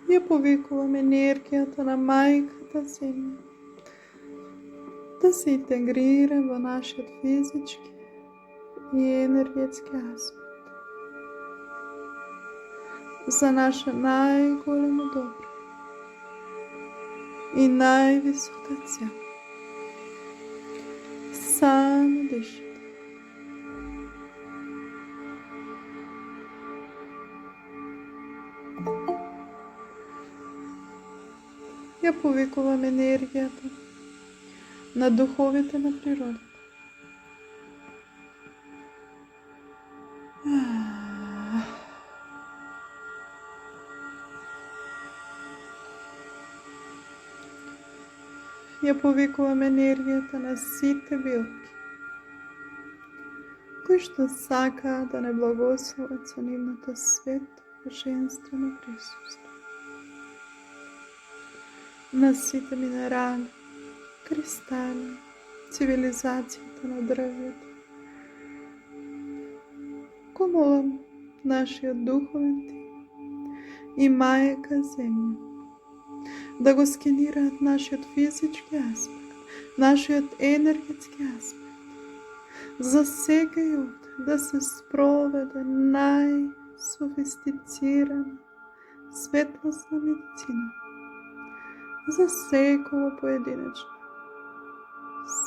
Ја повикувам енергијата на мајката земја да се интегрира во нашиот физички и енергетски аспект за наше најголемо добро и највисока цел. Само дишате. Ја повикувам енергијата на духовите на природата. Ја повикувам енергијата на сите билки, кои што сакаат да не благословат со нивното свето женствено присуство. На сите минерали, кристали, цивилизацијата на дрвјето. Го молам нашиот духовен тим и мајка земја да го скенираат нашиот физички аспект, нашиот енергетски аспект, за сега и овде да се спроведе најсофистицирана светлосна медицина за секој поединечно.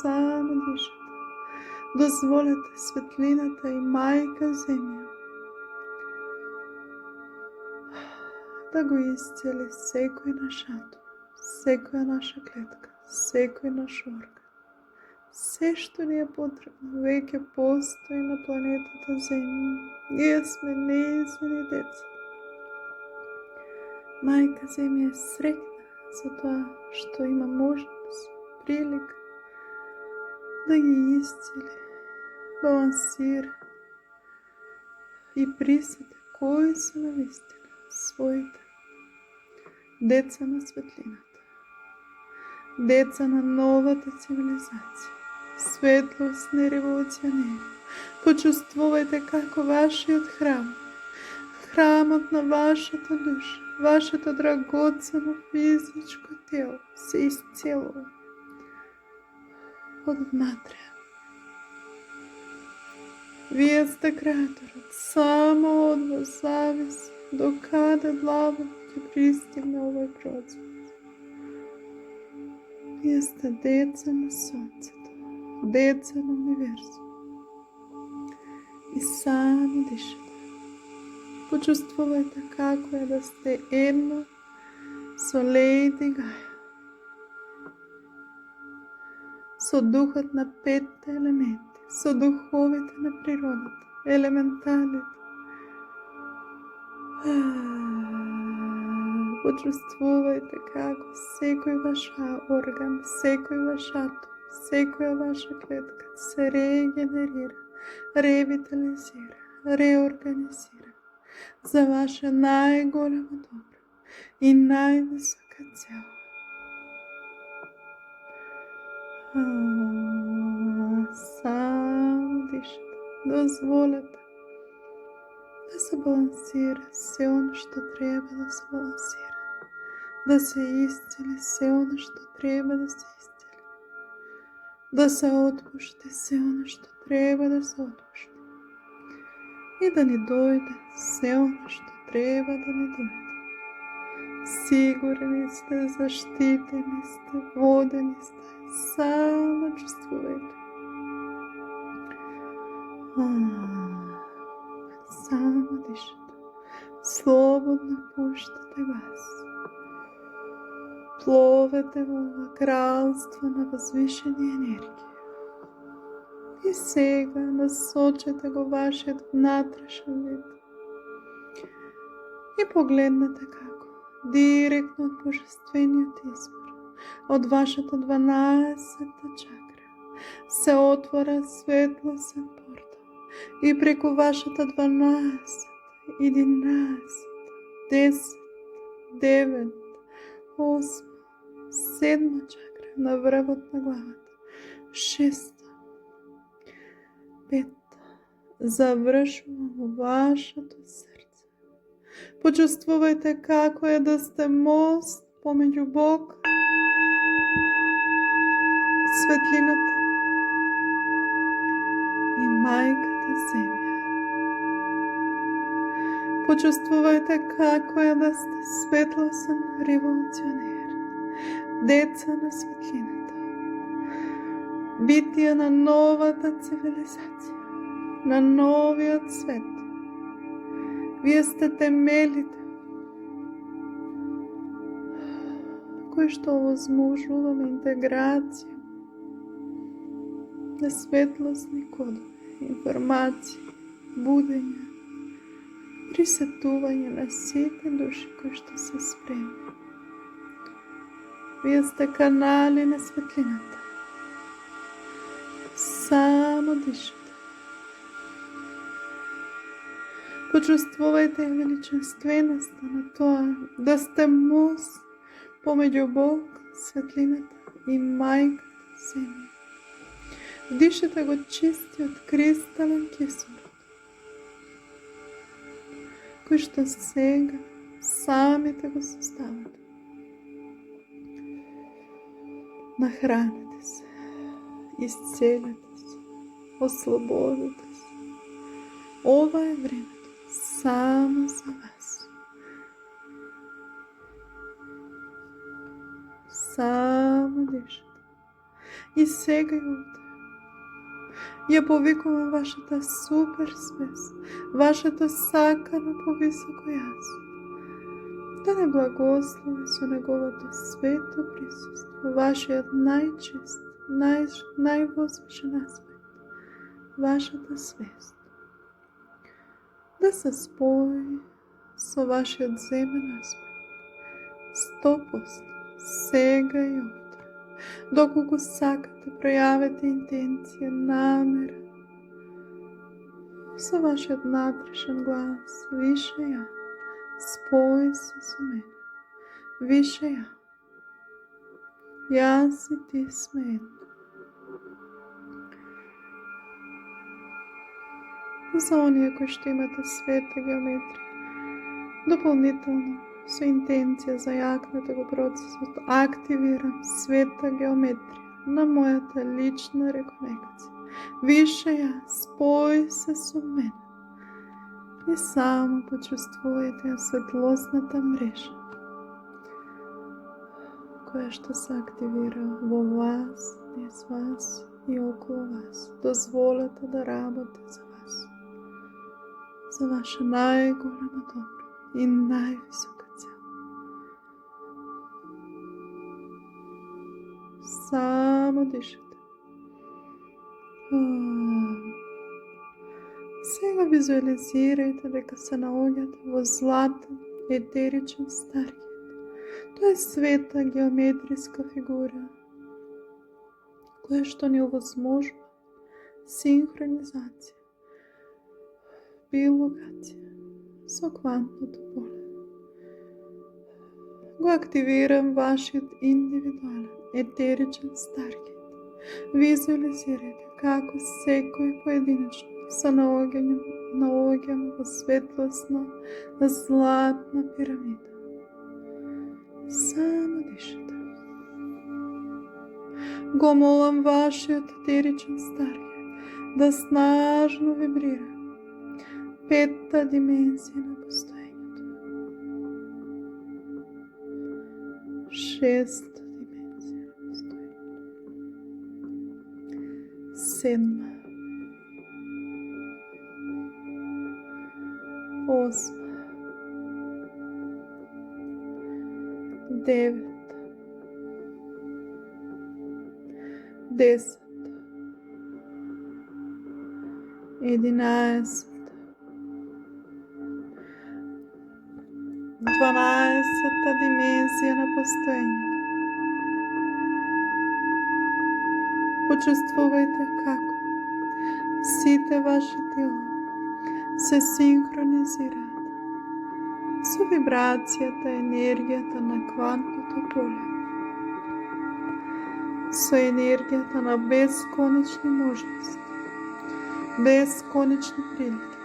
Само дишате. Дозволете светлината и мајка земја да го исцели секој наш атом, секоја наша клетка, секој наш орган. Се што ни е потребно веќе постои на планетата Земја. Ние сме нејзини деца. Мајка Земја е среќна за тоа што има можност, прилика да ги исцели, балансира и присети кои се навистина своите деца на светлината, деца на новата цивилизација, светлосни револуционери. Почувствувајте како вашиот храм, храмот на вашата душа, вашето драгоцено физичко тело се исцелува од внатре. Вие сте креаторот, само од вас зависи до каде длабоко ќе пристигне овој процес. Вие сте деца на сонцето, деца на универзум. И само дишате. Почувствувајте како е да сте едно со Лејди Гаја, со духот на петте елементи, со духовите на природата, елементалите. Почувствувајте како секој ваш орган, секој ваш атом, секоја ваша клетка се регенерира, ревитализира, реорганизира за ваше најголемо добро и највисока цел. Само дишате. Дозволете да се балансира се оно што треба да се балансира, да се исцели се оно што треба да се исцели, да се отпушти се оно што треба да се отпушти и да ни дојде се оно што треба да ни дојде. Сигурни сте, заштитени сте, водени сте, само чувствувајте. Само дишате. Слободно пуштате газ. Пловете во ова кралство на возвишени енергии. И сега насочете го вашиот внатрешен вид. И погледнете како директно од божествениот извор, од вашата 12-та чакра, се отвора светлосен портал и преку вашата 12, 11, 10, 9, 8, 7 чакра на врвот на главата, 6, 5, завршува во вашето срце. Почувствувајте како е да сте мост помеѓу Бог, светлината и мајката Земја. Почувствувајте како е да сте светлосен револуционер, деца на светлината, битија на новата цивилизација, на новиот свет. Вие сте темелите кои што овозможуваме интеграција на светлосни кодови, информации, будење, присетување на сите души кои што се спремни. Вие сте канали на светлината. Само дишате. Почувствувајте величинственоста на тоа да сте мост помеѓу Бог, светлината и мајката Земја. Вдишете го чистиот кристален кислород, кој што сега самите го составате. Нахраните се, исцелете се, ослободите се. Ова е времето само за вас. Само дишате. И сега и овде. Ја повикувам вашата супер свест, вашето сакано повисоко јас, да не благослови со неговото свето присуство, вашиот најчист, највозвишен аспект, вашата свест, да се спои со вашиот земен аспект, 100%, сега и овде. Доколку сакате, пројавете интенција, намера со вашиот натрешен глас. Више ја, спои се со мене. Више ја, јас и ти сме едно. За оние кои што имате света геометрија, дополнително со интенција за јакнете го процесот, активирам света геометрија на мојата лична реконекција. Више ја, спои се со мене и само почувствувајте ја светлосната мрежа која што се активира во вас, низ вас и околу вас. Дозволете да работи за вас, за ваше најголемо добро и највисоко. Само дишате. Сега визуализирајте дека се наоѓате во златен етеричен старгет. Тоа е света геометриска фигура која што ни овозможува синхронизација, билокација со квантното поле. Го активирам вашиот индивидуален етеричен старгет. Визуализирајте како секој поединечно се наоѓаме во светлосна златна пирамида. Само дишате. Го молам вашиот етеричен старгет да снажно вибрира. Петта димензија на постоењето. Шеста димензија на постоењето. Седма. Осма. Девета. 10. 11. 12-та димензија на постоењето. Почувствувајте како сите ваши тела се синхронизираат со вибрацијата, енергијата на квантното поле, со енергијата на бесконечни можности, бесконечни прилики.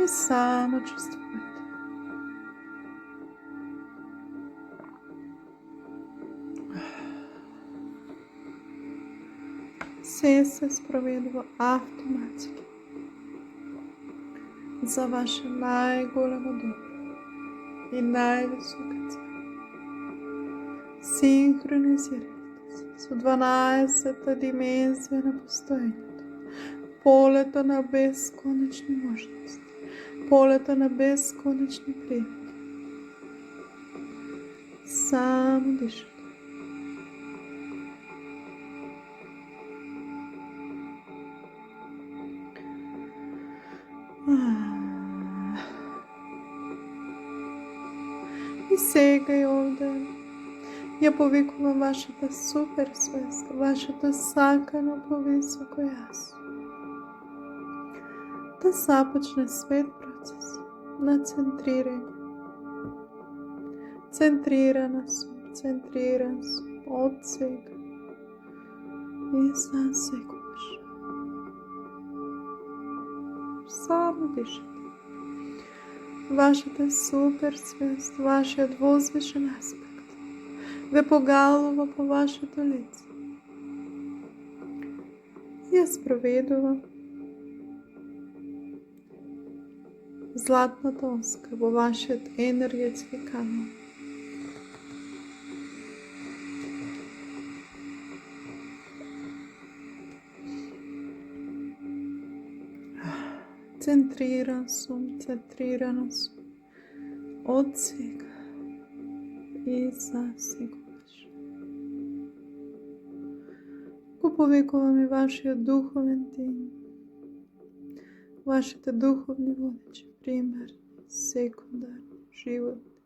И само чувствувате. Се спроведува автоматски за ваше најголемо добро и највисока цел. Синхронизирайте се со 12-та димензија на постоењето, полето на бесконечни можности, полето на бесконечни прилики. Само дишате. И сега и овде ја повикувам вашата супер свест, вашето сакано повисоко јас, да започне свет процес на центрирање. Центриран сум од сега и за секогаш. Само дишате. Вашата супер свест, вашиот возвишен аспект ве погалува по вашето лице. Ја спроведува златната оска во вашиот енергетски канал. Центрирана сум од сега и за секогаш. Го повикувам и вашиот духовен тим, вашите духовни водичи, примерни, секундарни, животни,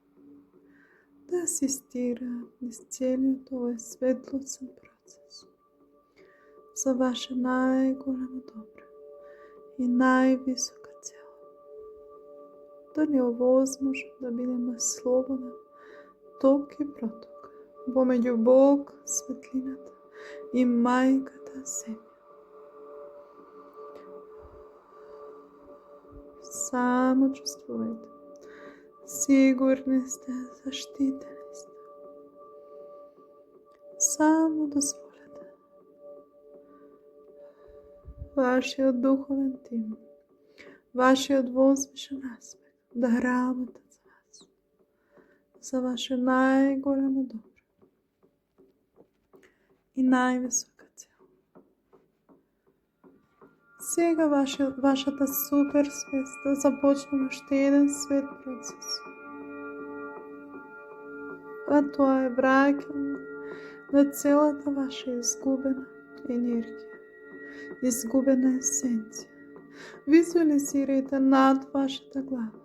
да асистираат низ целиот овој светлосен процес за ваше најголемо добро и највисока цел. Да ни овозможи да бидеме слободен ток и проток помеѓу Бог, светлината и мајката Земја. Само чувствувате. Сигурни сте, заштитени сте. Само дозволете вашиот духовен тим, вашиот возвишен аспект да работат за вас, за ваше најголемо добро и највисока цел. Сега вашата супер свест да започне уште еден свет процес. А тоа е враќање на целата ваша изгубена енергија, изгубена есенција. Визуализирајте над вашата глава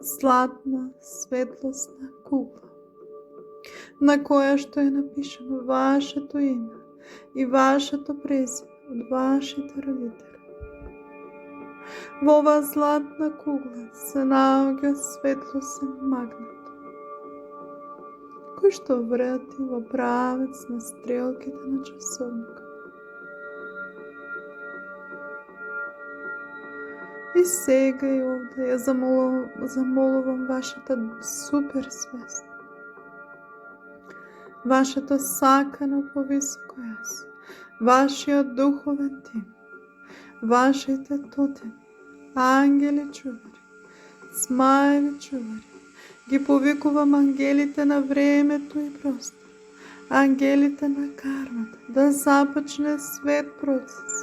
златна, светлосна кугла, на која што е напишано вашето име и вашето презиме од вашите родители. Во оваа златна кугла се наоѓа светлосен магнет, кој што врати во правец на стрелките на часовникот. И сега и овде ја замолувам вашата супер свест, вашето сакано повисоко јас, вашиот духовен тим, вашите тотеми, ангели чувари, смаеви чувари. Ги повикувам ангелите на времето и простор, ангелите на кармата, да започне свет процес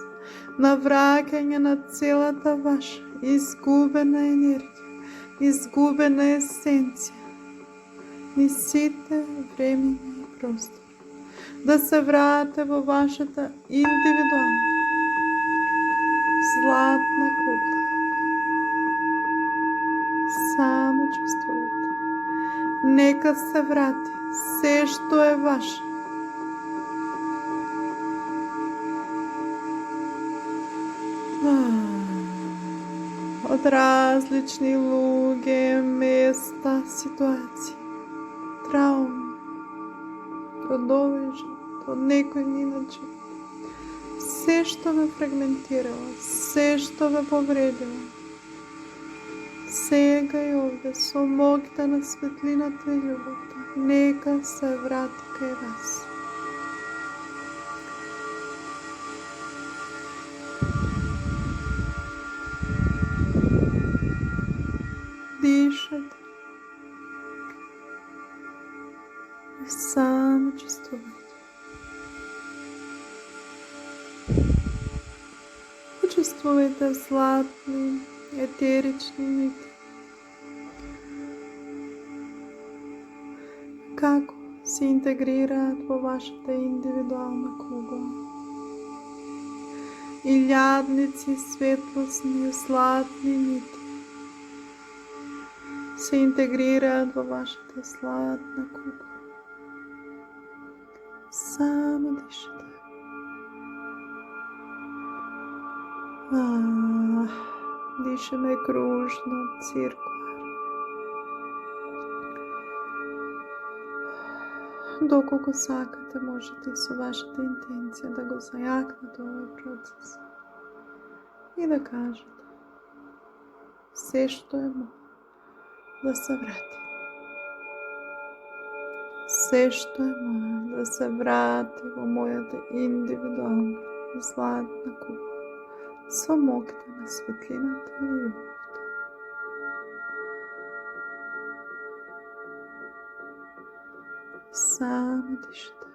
на враќање на целата ваша изгубена енергија, изгубена есенција и сите времења и простор. Да се врате во вашата индивидуална златна кугла. Само чувствувате. Нека се врати се што е ваше. Од различни луѓе, места, ситуации, трауми, од овој живот, од некој минат живот. се што ве фрагментирало, се што ве повредило, сега и овде со моќта на светлината и љубовта, нека се врати кај вас. Дишате. Само чувствувате. Почувствувате златни, етерични нити. Како се интегрираат во вашата индивидуална кугла. Илјадници светлосни, златни нити се интегрираат во вашата златна кугла. Само дишате. Дишаме кружно, циркуларно. Доколку сакате, можете и со вашата интенција да го зајакнете овој процес и да кажете се што е мој да се врати. Се што е мој да се врати во мојата индивидуална златна кугла со моќта на светлината и љубовта. Само дишате.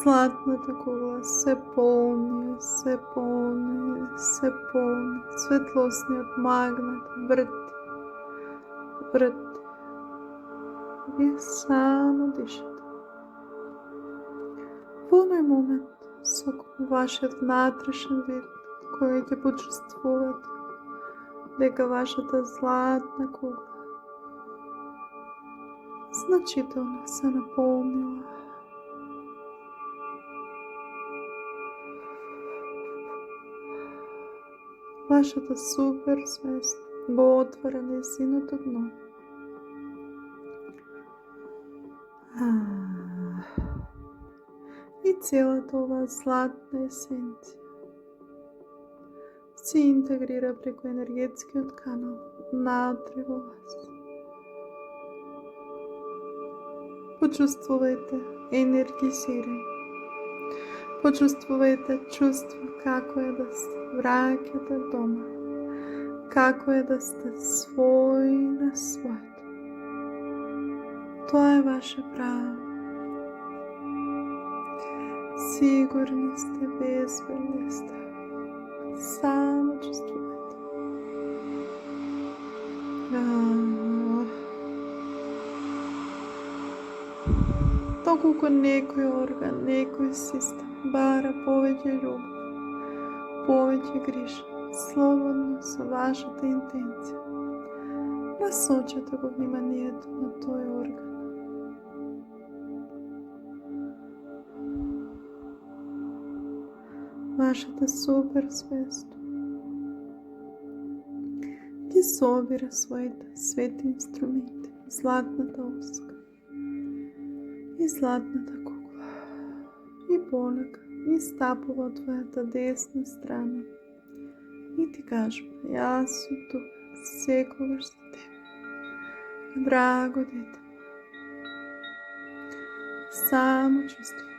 Златната кугла се полни, се полни, се полни. Светлосниот магнет врти, врти. Вие само дишате. Во оној момент со вашиот внатрешен вид кој ќе почувствувате дека вашата златна кугла значително се наполнила. Вашата супер свест го отвора нејзиното дно. И целата оваа златна есенција се интегрира преку енергетскиот канал внатре во вас. Почувствувајте енергизирање. Почувствувајте чувство како е да се враќате дома, како е да сте свој на своето. Тоа е ваше право. Сигурни сте, безбедни сте. Само чувствувате. Доколку некој орган, некој систем бара повеќе љубов, повеќе грижа, слободно со вашата интенција, насочете го вниманието на тој орган. Вашата супер свест ги собира своите свети инструменти, златната оска и златната кугла и полека и стапува од твојата десна страна и ти кажува: јас сум тук секогаш за тебе, драго дете. Само чувствувай,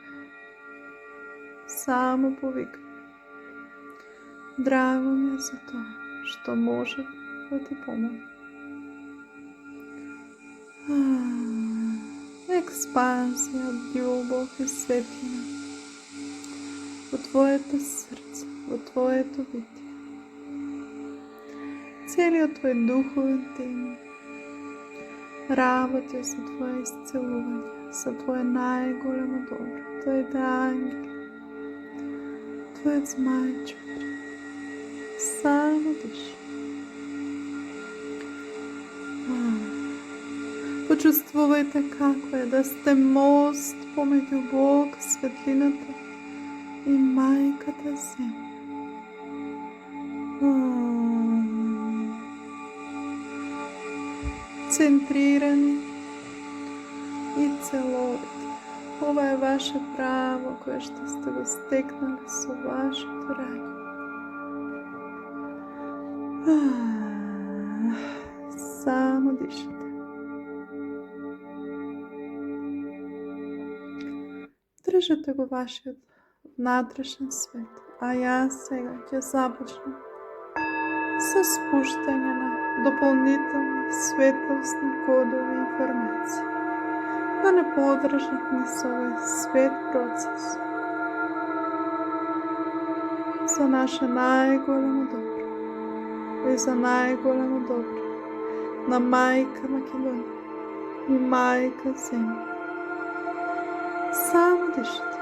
само повикај. Драго ми е за тоа што може да ти помогне. Експанзија, љубов и светлина во твоето срце, во твоето битие. Целиот твој духовен тим работи за твое исцелување, за твое најголемо добро, твоите ангели, твојот змајчо. Само диши. Почувствувајте како е да сте мост помеѓу Бог, светлината и Мајката Земја. Центрирани и целовити. Ова е ваше право кое што сте го стекнали со вашето раѓање. Само дишате. Држете го вашиот внатрешен свет, а јас сега ќе започнам со спуштање на дополнителни светлосни кодови и информации, да не подржат ни со овој свет процес за наше најголемо добро и за најголемо добро на Мајка Македонија и Мајка Земја. Само дишате.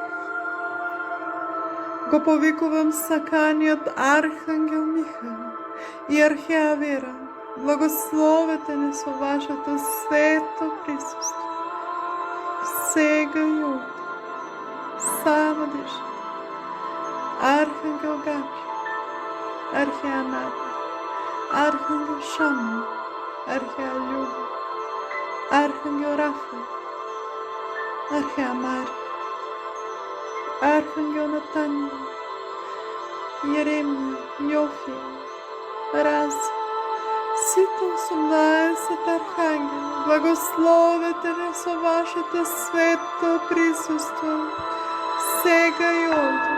Го повикувам саканиот Архангел Михаил и Археја Вера, благословете не со вашето свето присуство. Сега и овде. Само дишате. Архангел Габриел, Археја Нада, Архангел Шамон, Археја Љуба, Архангел Рафаел, Археја Марија, Архангел Натанијел, Јеремија, Јофија, Рази, сите 18 архангели, благословете не со вашето свето присуство, сега и овде.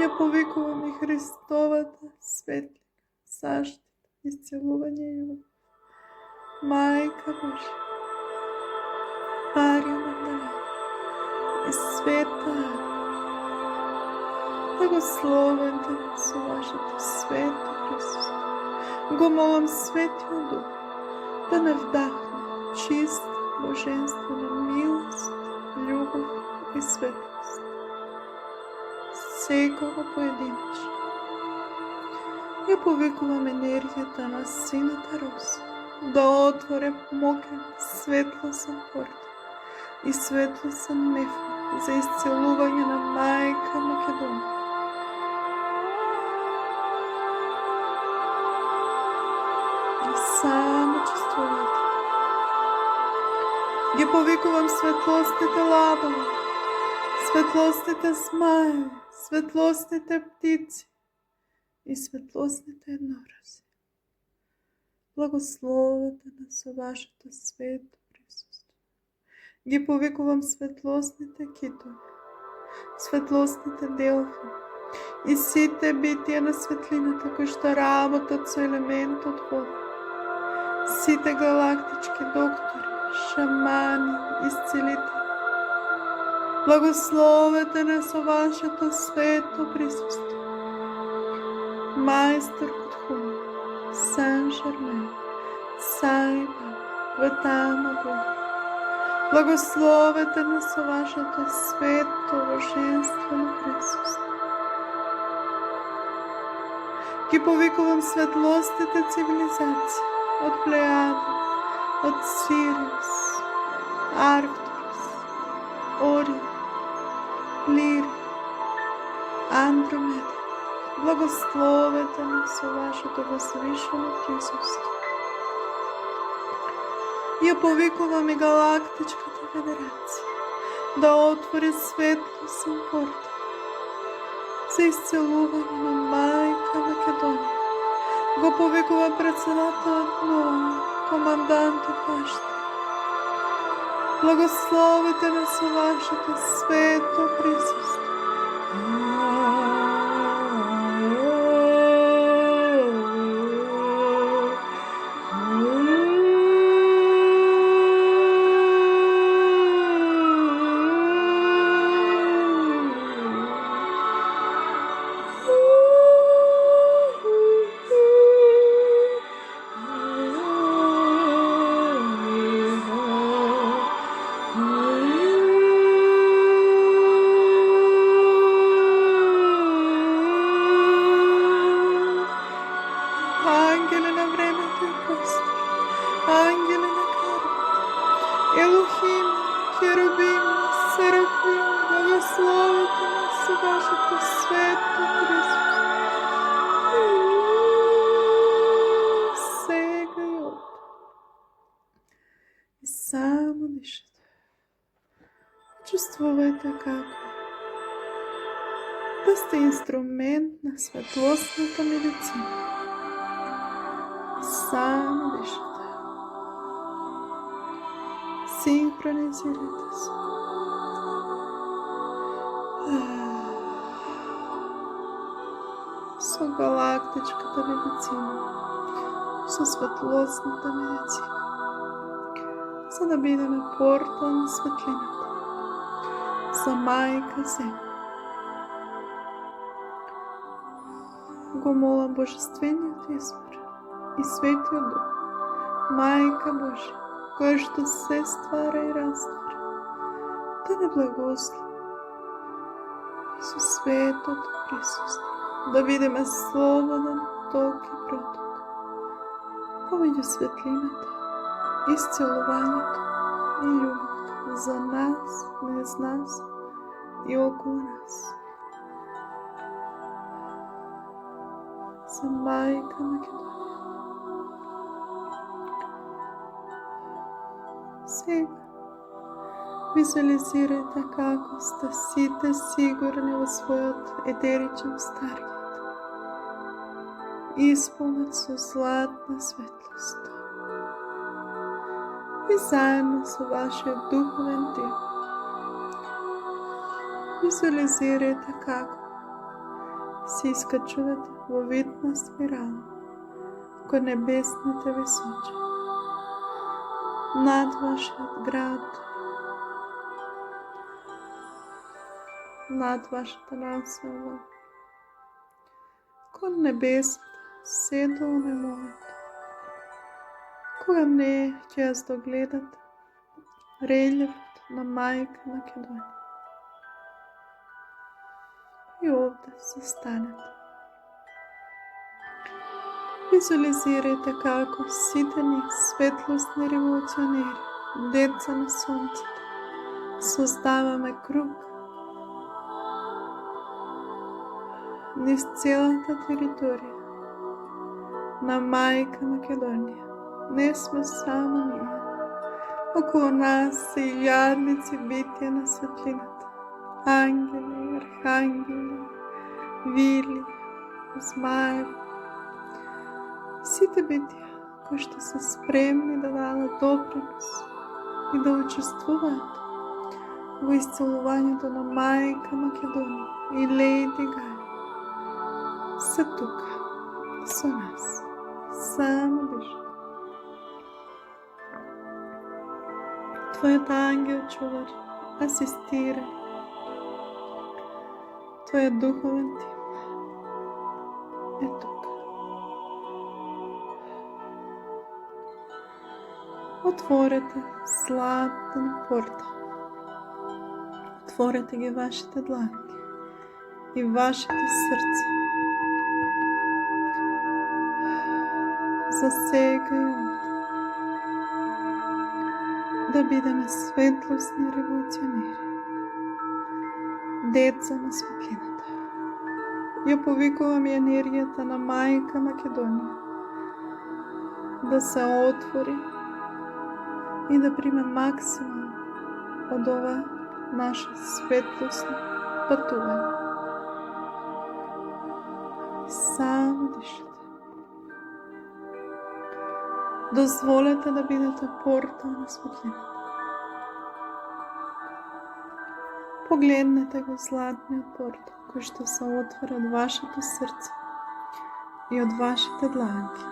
Ја повикувам и Христовата светлина, заштита, исцелување и љубов. Мајка Божја, Марија Магдалена и Света Ана, благословете со вашето свето присуство. Го молам Светиот Дух да не вдахне чиста, божествена милост, љубов и светлост. Секого поединечно. Ја повикувам енергијата на сината роса да отворе мокен светлосен портал и светлосен мефон за исцелување на Мајка Македонија. И само чувствувате. Ги повикувам светлостите лабови, светлостите змаеви, светлосните птици и светлосните еднорази. Благословете на со вашето свето присуство. Ги повикувам светлосните китови, светлосните делфини и сите битија на светлината кои што работат со елементот вода. Сите галактички доктори, шамани, исцелители. Благословете не со вашето свето присуство. Мајстор Кутхуна, Сан Жермен, Сајба, Ватама Бога. Благословете не со вашето свето божествено присуство. Ги повикувам светлостите цивилизации од Плејада, од Сириус, Арктурус, Орион, Лири, Андромеда. Благословете ме со вашето возвишено присуство. Ја повикувам и Галактичката федерација да отвори светлосен портал за исцелување на мајка Македонија. Го повикува председателот Ноа, командантот пашта. Благословите ме со вашето свето присуство. Ангели на времето и простор, ангели на кармата, Елохим, херувим, серафим, благословите ме со вашето свето присуство. Сега и овде. И само дишате. Чувствувате како да сте инструмент на светлосната медицина. Само дишате. Синхронизирайте се. Со галактичката медицина, со светлосната медицина, за да бидеме портал на светлината, за мајка Земја. Го молам Божествениот Извор и Светиот Дух, Мајка Божја, која што се ствара и раствара, да не благослови со светото присуство, да бидеме слободен ток и проток помеѓу светлината, исцелувањето и љубовта за нас, низ нас и околу нас. За мајка Македонија. Сега визуализирајте како сте сите сигурни во својот етеричен старгет, исполнет со златна светлост. И заедно со вашиот духовен тим визуализирајте како се искачувате во вид на спирала кон небесните височини, над вашиот град, над вашата населба, кон небесата, се до оној момент кога не ќе ја догледате релјефот на мајка Македонија. И овде застанете. Визуализирајте како сите ние светлосни револуционери, деца на сонцето, создаваме круг низ целата територија на мајка Македонија. Не сме само ние. Околу нас се илјадници битија на светлината. Ангели, архангели, вили, змаеви. Сите битија кои што се спремни да дадат допринос и да учествуваат во исцелувањето на мајка Македонија и Лејди Гаја се тука со нас. Само дишате. Твојот ангел чувар асистира. Твојот духовен тим е тука. Отворете златен портал. Отворете ги вашите дланки и вашите срца. За сега и овде. Да бидеме светлосни револуционери. Деца на светлината. Ја повикувам енергијата на мајка Македонија да се отвори и да приме максимум од ова наше светлосно патување. само дишете. Дозволете да бидете портал на светлината. Погледнете го златниот портал кој што се отвора од вашето срце и од вашите дланки.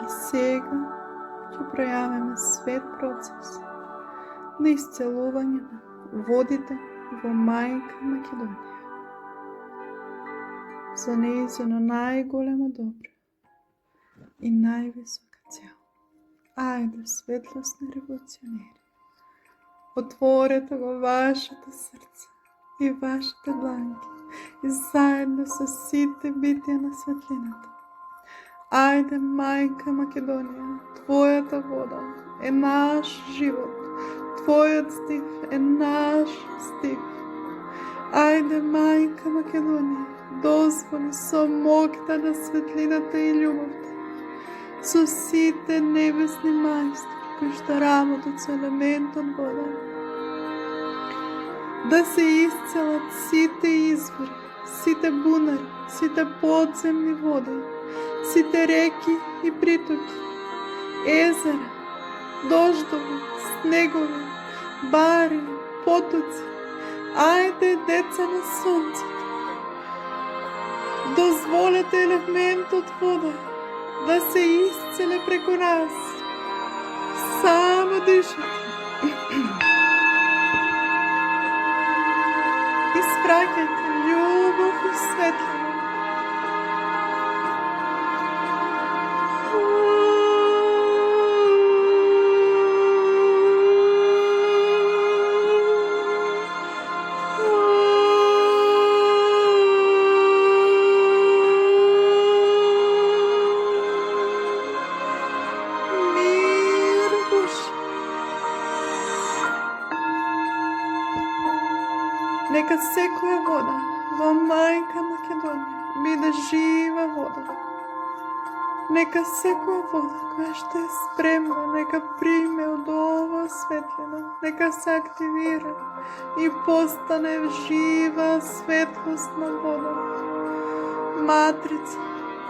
И сега ќе пројавиме свет процес на исцелување на водите во Мајка Македонија. За нејзино најголемо добро и највисока цел. Ајде, светлосни револуционери, отворете го вашето срце и вашите дланки и заедно со сите битија на светлината. Ајде, Мајка Македонија, твојата вода е наш живот, твојот стив е наш стив. Ајде, Мајка Македонија, дозволи со моќта на светлината и љубовта, со сите небесни мајстори кои што работат со елементот вода, да се исцелат сите извори, сите бунари, сите подземни води, сите реки и притоки, езера, дождови, снегови, бари, потоци. Ајде, деца на сонцето, дозволете елементот вода да се исцеле преку нас. Само дишете. Испраќајте љубов и светлина. Нека секоја вода во Мајка Македонија биде жива вода. Нека секоја вода која што е спремна, нека приме од ова светлина, нека се активира и постане жива светлосна вода. Матрица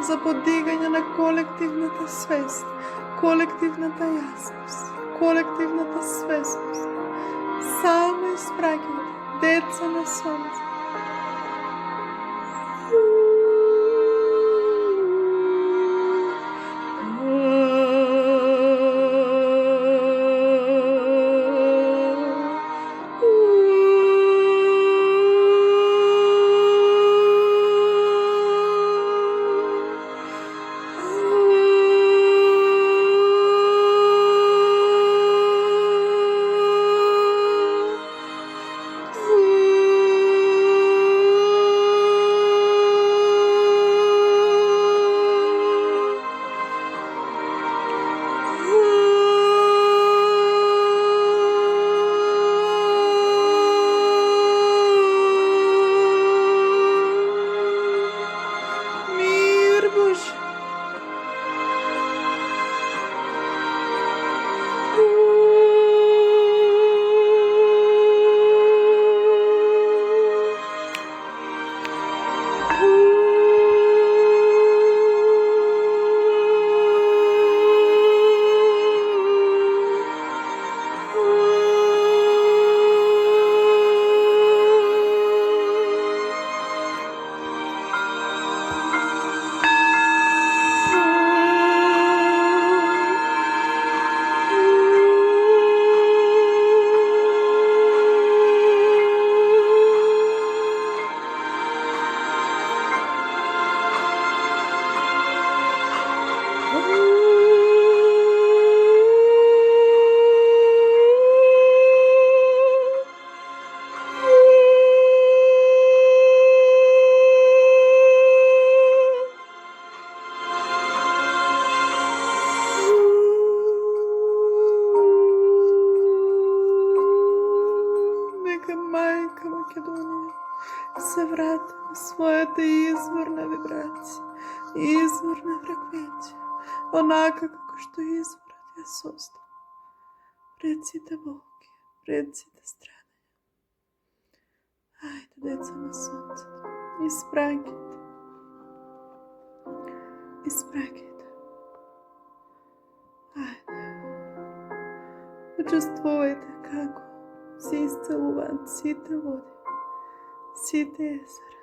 за подигање на колективната свест, колективната јасност, колективната свесност. Само испраќајте, деца на сонце. Мајка Македонија се врати на својата изворна вибрација, изворна фреквенција, онака како што изворот ја создава. Пред сите боги, пред сите страни. Ајде, деца на сонцето, испраќајте. Испраќајте. Ајде. Почувствувајте како се исцелуваат сите води, сите езера,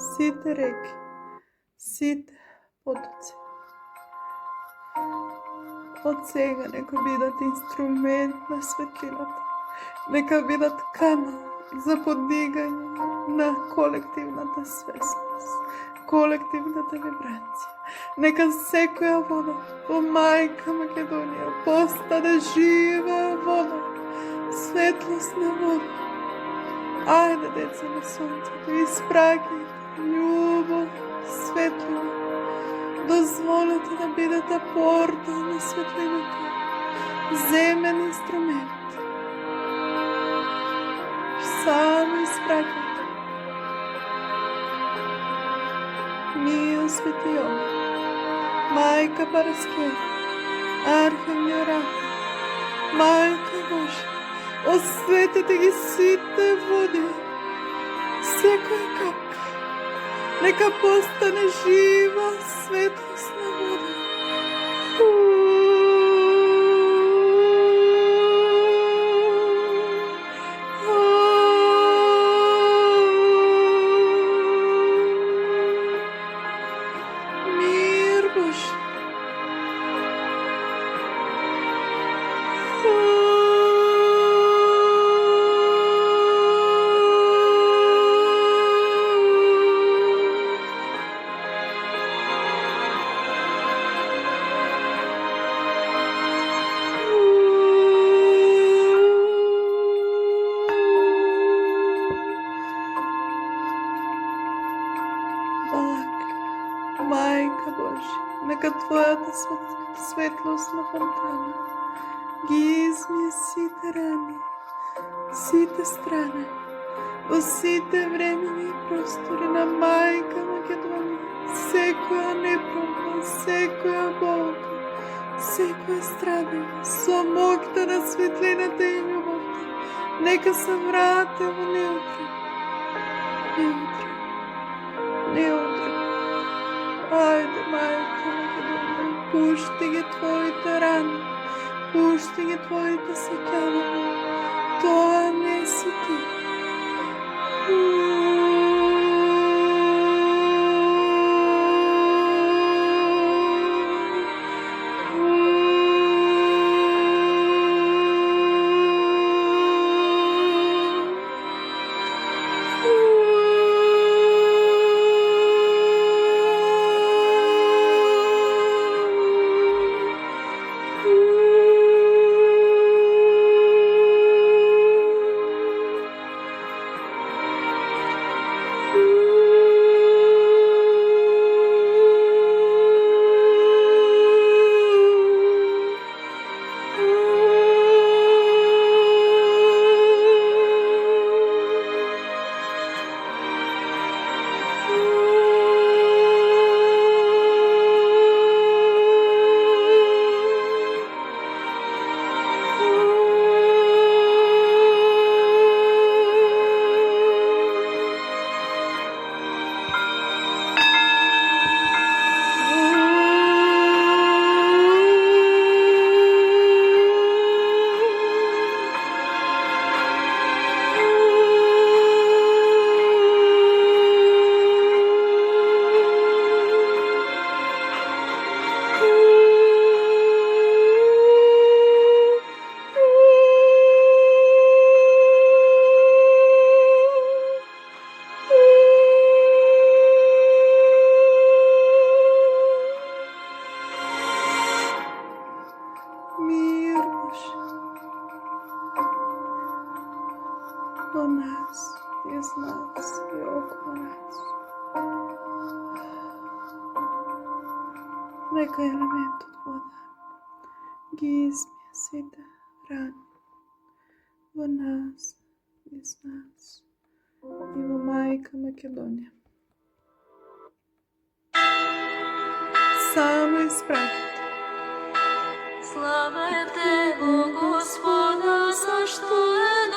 сите реки, сите потоци. Од сега нека бидат инструмент на светлината, нека бидат канал за подигање на колективната свесност, колективната вибрација. Нека секоја вода во мајка Македонија постане жива вода, светлосна вода. Ајде, деца на сонцето, испраќајте љубов, светлина. Дозволете да бидете портал на светлината, земен инструмент. Само испраќајте. Мија Свети Јован, Мајка Параскева, Архангел Рафаел, Мајка Божја, осветете ги сите води, секоја капка, нека постане жива светлосна вода. Мир Божи. Мајка Божја, нека Твојата светлосна фонтана ги измие сите рани, сите страни, во сите времени и простори на Мајка Македонија, секоја неправда, секоја болка, секоја страдање, со моќта на светлината и љубовта, нека се врате во неутрен. Ајде, Мајка Македонија, пушти ги Твоите рани, пушти ги Твоите сеќавања. Тоа не си Ти. Во нас, из нас и около нас. Нека елементот вода ги измие сите рани во нас, из нас и во Мајка Македонија. Само испраќајте. Слава е Тебе, Господа, зашто е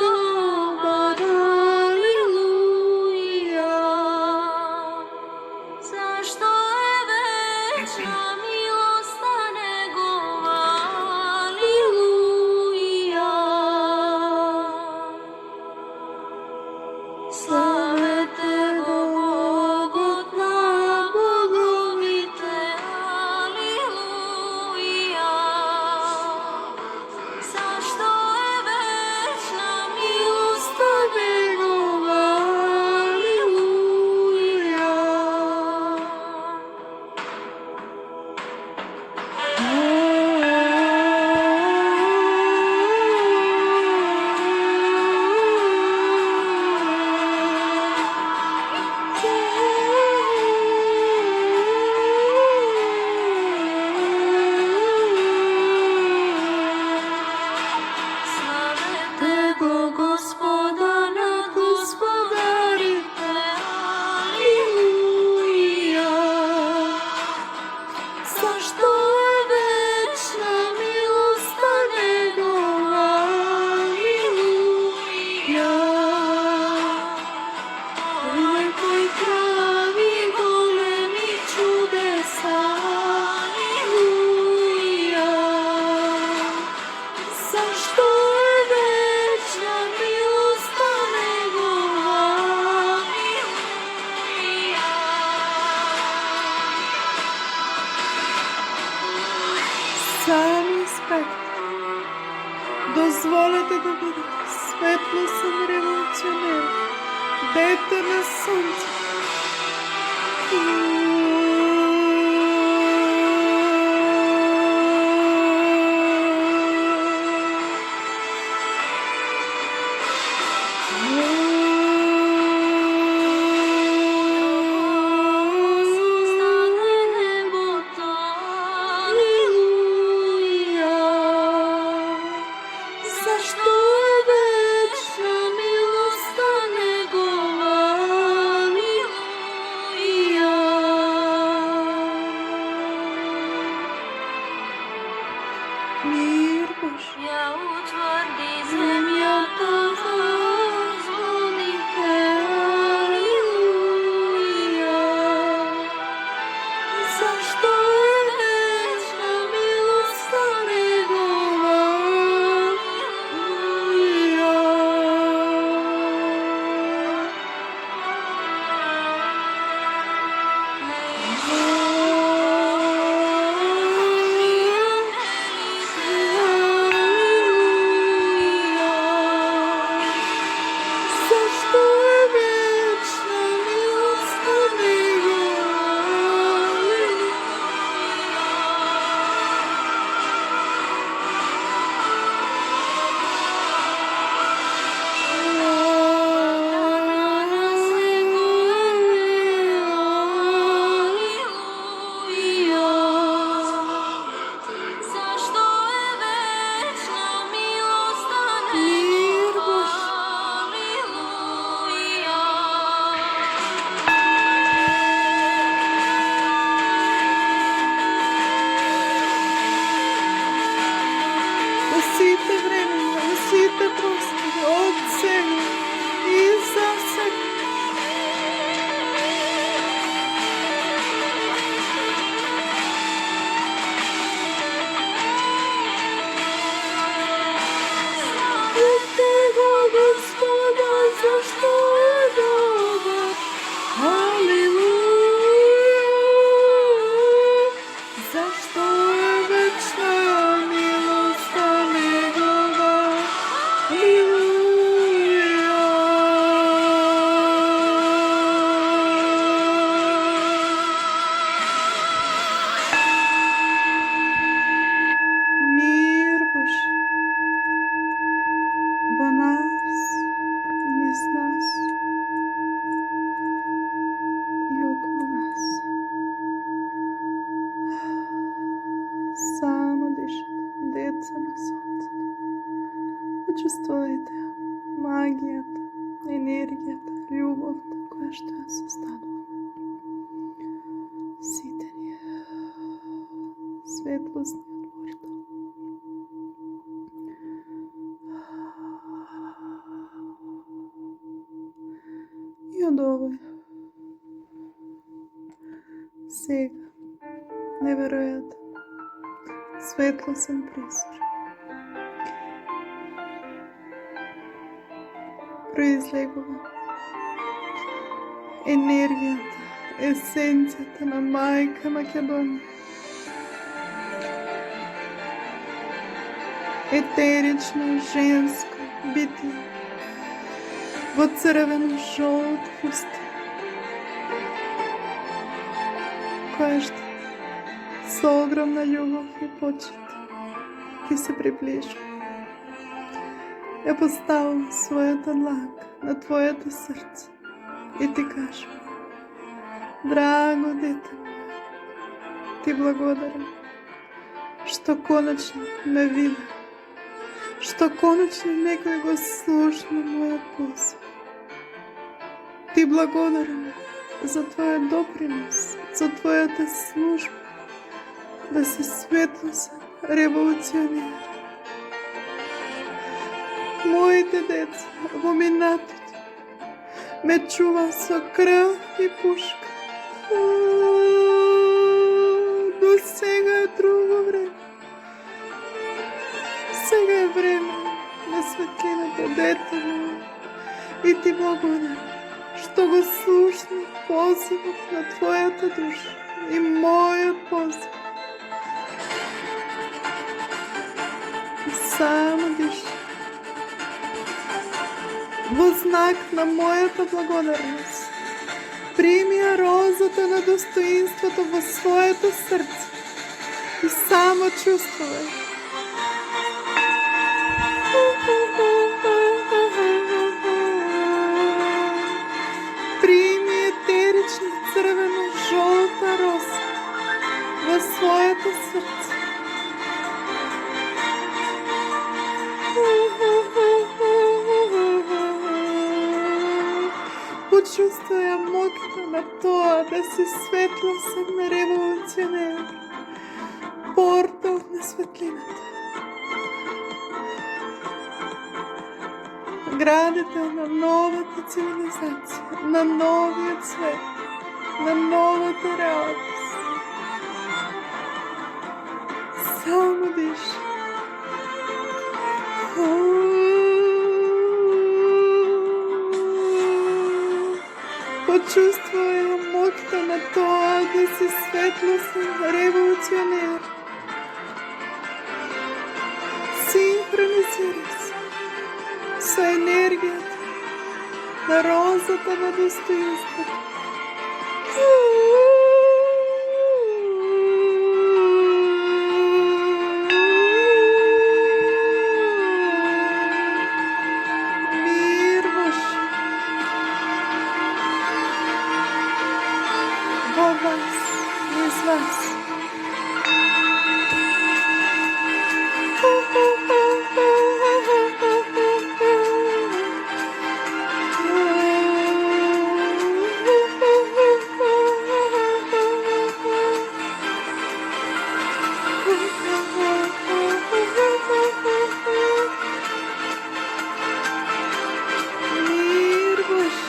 Сами спете. Дозволете да бидете светлосен револуционер, дете на сонце. Мир Божи. Я утвърди земята звоните, алилуя. Защо е вечна милостта Негова, Сите времена, сите простори, од сега и за сега. Славете го Господа, зашто е добар. Алилуја, зашто е вечна милоста Негова. Мир Божи во нас, низ нас и околу нас. Само дишате, деца на сонцето. Почувствувайте магијата, енергијата, љубовта која што ја состануваме. Сите ние светлосниот портал. И од овој сега неверојатен, светлосен призор. Произлегува енергијата, есенцијата на мајка Македонија. Етерично женско битие во црвено жолт фустан, која што со огромна љубов и почит ти се приближува. Ја поставам својата дланка на твоето срце и ти кажам: драго дете моје, ти благодарам што конечно ме виде, што конечно некој го слушна мојот позив. Ти благодарам за твојот допринос, за твојата служба, да си светлосен револуционер. Моите деца во минатото ме чува со крв и пушка. До сега е друго време. Сега е време на светлината, дете моје. И ти благодарам што го слушна позивот на твојата душа и мојот позив. И само диши. Во знак на мојата благодарност, прими ја розата на достоинството во своето срце и само чувствувај. Прими етерична црвено-жолта роза во своето срце. Почувствувај ја моќта на тоа да си светлосен револуционер, портал на светлината. Градител на новата цивилизација, на новиот свет, на новата реалност. Само диши. Почувствувај ја моќта на тоа да си светлосен револуционер. Синхронизирај се со енергијата на розата на достоинството. Мир Божи во вас, низ вас. Мир Божи.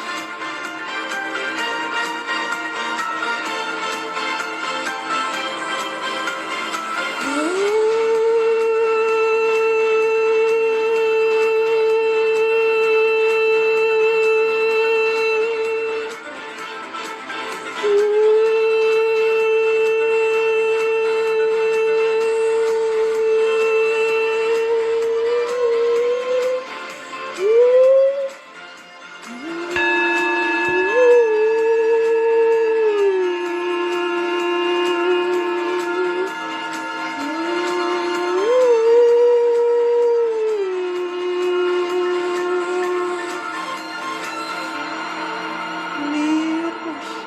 Мир Божи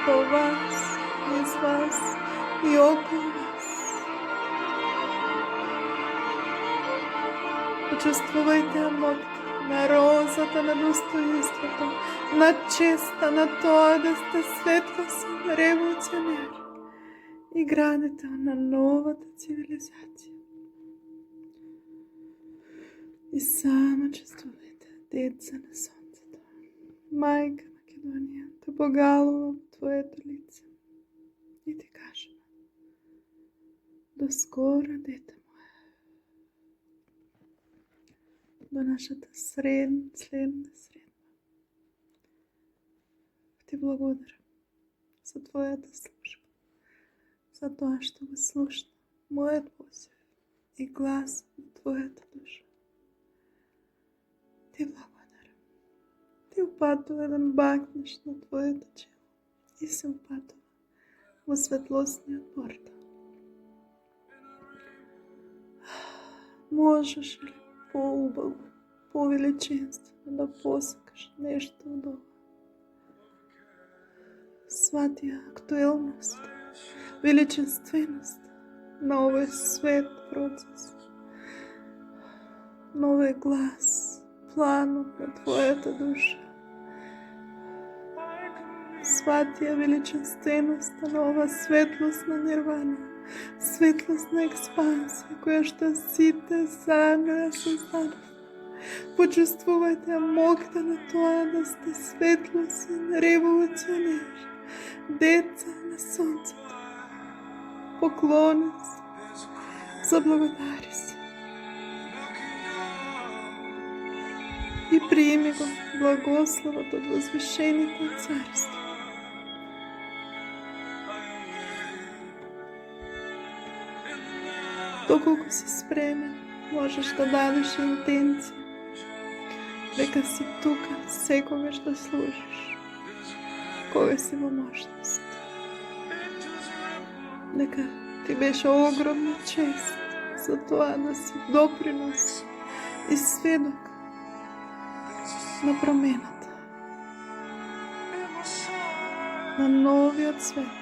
во вас, низ вас и околу вас. Почувствувајте ја моќта на розата на достоинството, на честа на тоа да сте светлосен револуционер и градител на новата цивилизација. И само чувствувајте, деца на сонцето, мајка Македонија, те погалува Твоето лице и ти кажем: доскоро, дете мое, до нашата следна средба. Ти благодарам за Твојата служба, за тоа што го слушна мојот позив и глас на Твојата душа. Ти благодарам. Ти упатува да бакнеш на Твоето чело и се упатува во светлосниот портал. Можеш ли поубаво, повеличинствено да посакаш нешто од ова? Сватија актуелност, величинственост на овој свет процес, на овој глас, планот на Твојата душа. Сватија величинственоста на ова светлост на нирвана, светлост на експансија, која што сите заедно ја создадов. Почувствувајте моќта на тоа да сте светлосен револуционер, деца на сонцето. Поклони се, заблагодари се и приими го благословот од возвишените царства. Доколку си спремен, можеш да дадеш интенција дека си тука секогаш да служиш, кога си во можност. Дека ти беше огромна чест за тоа да си допринос и сведок на промената, на новиот свет,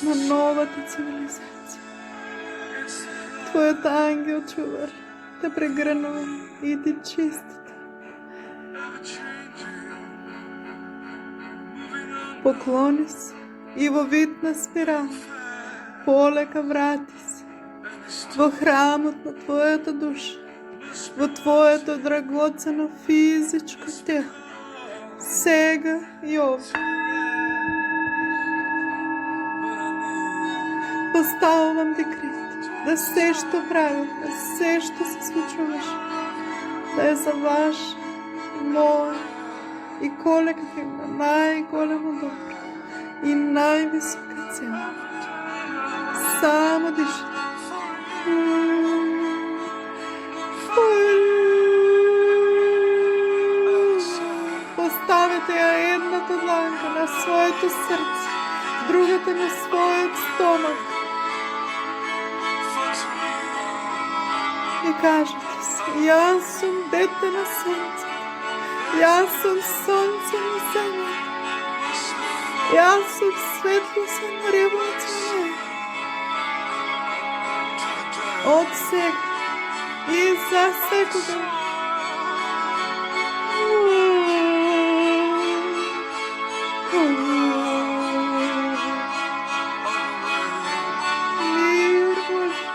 на новата цивилизација. Твојот ангел чувар те прегрнува и ти честита. Поклони се и во вид на спирала полека врати се во храмот на Твојата душа, во Твоето драгоцено физичко тело, сега и овде. Поставувам декрет да се што правил, да се што се случуваше, да е за ваш, мој и колективно најголемо добро и највисока цена. Само дишите. Поставете ја едната дланка на своето срце, другата на својот стомак. И кажете се: јас сум дете на сонце, јас сум сонце на земјата, јас сум светлосен револуционер. Од сега и за секогаш. Мир Божи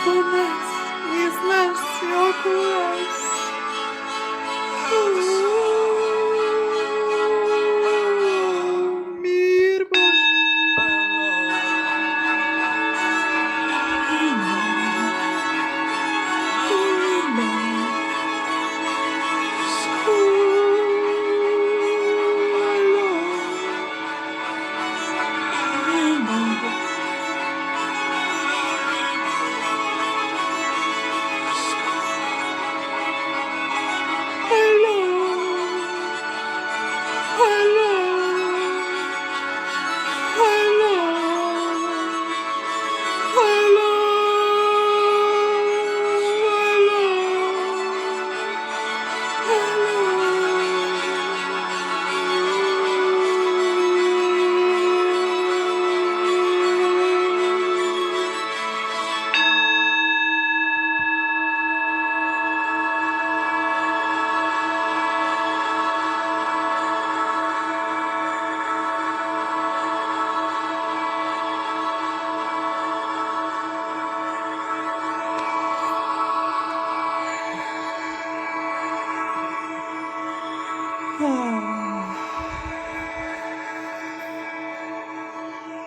во нас, из нас и около нас. Мир Божи. Amen.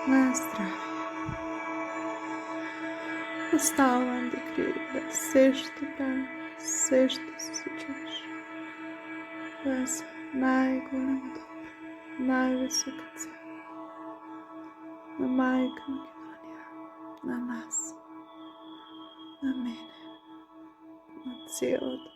на здравје. Оставам ти крив да се што правиш, се што се случуваш, да се најголемо добро, највисока цел на Мајка Македонија, на нас, на мене, на целата